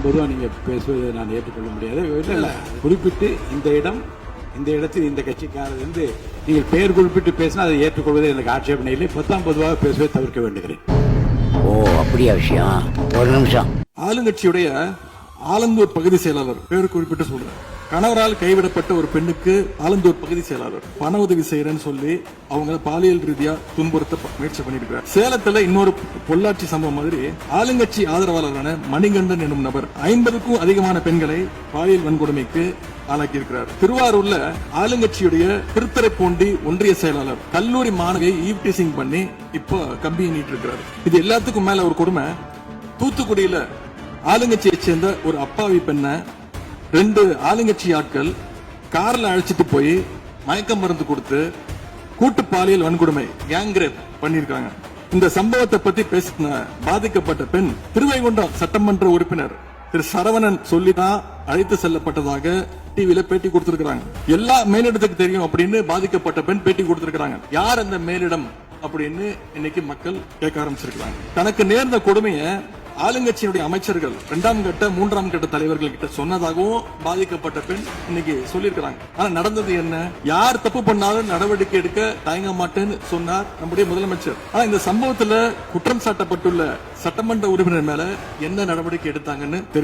பொதுவாக நீங்க பேசுவதை நான் ஏற்றுக்கொள்ள முடியாது. இல்ல குறிப்பிட்டு இந்த இடத்தில் இந்த கட்சிக்காரர் என்று நீங்கள் பெயர் குறிப்பிட்டு பேசினா அதை ஏற்றுக்கொள்வதை எனக்கு ஆட்சேபனை இல்லை. பொதுவாக பேசுவதை தவிர்க்க வேண்டுகிறேன். ஓ அப்படியா விஷயம்? ஒரு நிமிஷம். ஆளுங்கட்சியுடைய ஆலந்தூர் பகுதி செயலாளர் பேர் குறிப்பிட்டு சொல்றேன். கணவரால் கைவிடப்பட்ட ஒரு பெண்ணுக்கு ஆலந்தூர் பகுதி செயலாளர் பண உதவி செய்யறேன்னு சொல்லி அவங்க பாலியல் ரீதியா துன்புறுத்த முயற்சி பண்ணிருக்காரு. சேலத்துல இன்னொரு பொள்ளாச்சி சம்பவம் மாதிரி ஆளுங்கட்சி ஆதரவாளரான மணிகண்டன் எனும் நபர் 50க்கும் அதிகமான பெண்களை பாலியல் வன்கொடுமைக்கு ஆளாக்கி இருக்கிறார். திருவாரூர்ல ஆளுங்கட்சியுடைய திருத்தரைப்பூண்டி ஒன்றிய செயலாளர் கல்லூரி மாணவியை ஈவ்டீசிங் பண்ணி இப்போ கம்பி நீட்டு இருக்கிறார். இது எல்லாத்துக்கும் மேல ஒரு கொடுமை, தூத்துக்குடியில ஆளுங்கட்சியை சேர்ந்த ஒரு அப்பாவி பெண்ணை 2 ஆளுங்கட்சி ஆட்கள் கார்ல அழைச்சிட்டு போய் மயக்க மருந்து கொடுத்து கூட்டு பாலியல் வன்கொடுமை கேங் ரேப் பண்ணிருக்காங்க. இந்த சம்பவத்தை பத்தி பேசின பாதிக்கப்பட்ட பெண் திருவைகுண்டம் சட்டமன்ற உறுப்பினர் திரு சரவணன் சொல்லிதான் அழைத்து செல்லப்பட்டதாக டிவில பேட்டி கொடுத்திருக்காங்க. எல்லா மேலிடத்துக்கு தெரியும் அப்படின்னு பாதிக்கப்பட்ட பெண் பேட்டி கொடுத்திருக்காங்க. யார் அந்த மேலிடம் அப்படின்னு இன்னைக்கு மக்கள் கேட்க ஆரம்பிச்சிருக்காங்க. தனக்கு நேர்ந்த கொடுமையை ஆளுங்கட்சியினுடைய அமைச்சர்கள் 2ஆம் கட்ட 3ஆம் கட்ட தலைவர்கள் கிட்ட சொன்னதாகவும் பாதிக்கப்பட்ட பெண் இன்னைக்கு சொல்லியிருக்கிறாங்க. ஆனா நடந்தது என்ன? யார் தப்பு பண்ணாலும் நடவடிக்கை எடுக்க தயங்க மாட்டேன்னு சொன்னார் நம்முடைய முதலமைச்சர். ஆனா இந்த சம்பவத்துல குற்றம் சாட்டப்பட்டுள்ள சட்டமன்ற உறுப்பினர் மேல என்ன நடவடிக்கை எடுத்தாங்கன்னு தெரியும்.